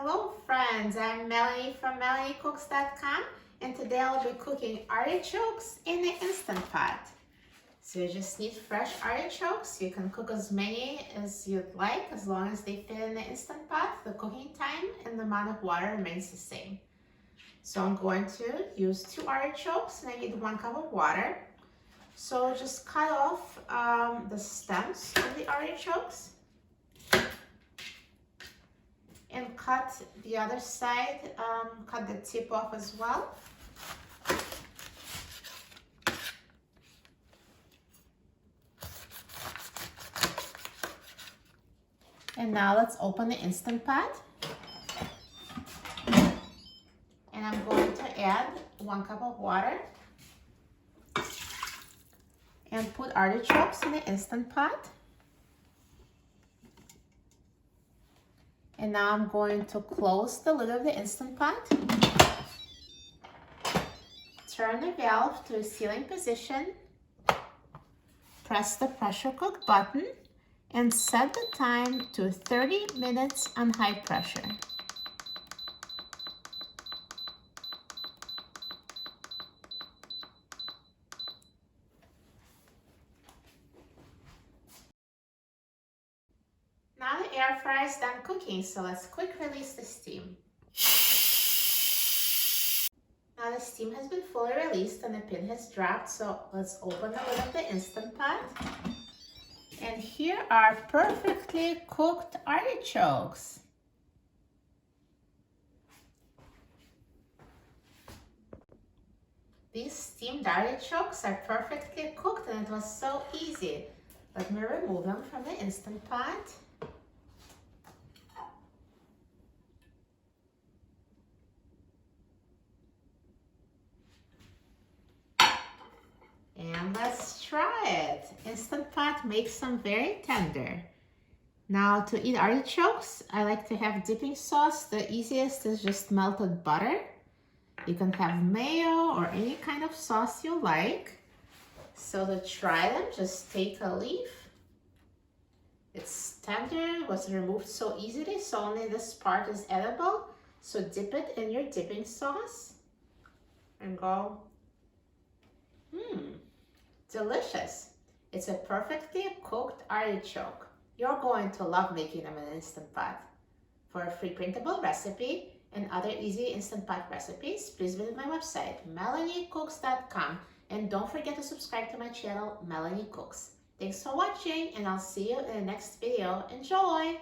Hello friends, I'm Melanie from MelanieCooks.com, and today I'll be cooking artichokes in the Instant Pot. So you just need fresh artichokes. You can cook as many as you'd like as long as they fit in the Instant Pot. The cooking time and the amount of water remains the same. So I'm going to use 2 artichokes and I need 1 cup of water. So just cut off the stems of the artichokes. And cut the other side, cut the tip off as well. And now let's open the Instant Pot. And I'm going to add 1 cup of water. And put artichokes in the Instant Pot. And now I'm going to close the lid of the Instant Pot. Turn the valve to a sealing position. Press the pressure cook button and set the time to 30 minutes on high pressure. Now the air fryer is done cooking, so let's quick release the steam. Now the steam has been fully released and the pin has dropped, so let's open the lid of the Instant Pot. And here are perfectly cooked artichokes. These steamed artichokes are perfectly cooked and it was so easy. Let me remove them from the Instant Pot. And let's try it. Instant Pot makes them very tender. Now to eat artichokes, I like to have dipping sauce. The easiest is just melted butter. You can have mayo or any kind of sauce you like. So to try them, just take a leaf. It's tender, it was removed so easily, so only this part is edible. So dip it in your dipping sauce and go. Delicious. It's a perfectly cooked artichoke. You're going to love making them in an Instant Pot. For a free printable recipe and other easy Instant Pot recipes, please visit my website, MelanieCooks.com, and don't forget to subscribe to my channel, Melanie Cooks. Thanks for watching, and I'll see you in the next video. Enjoy!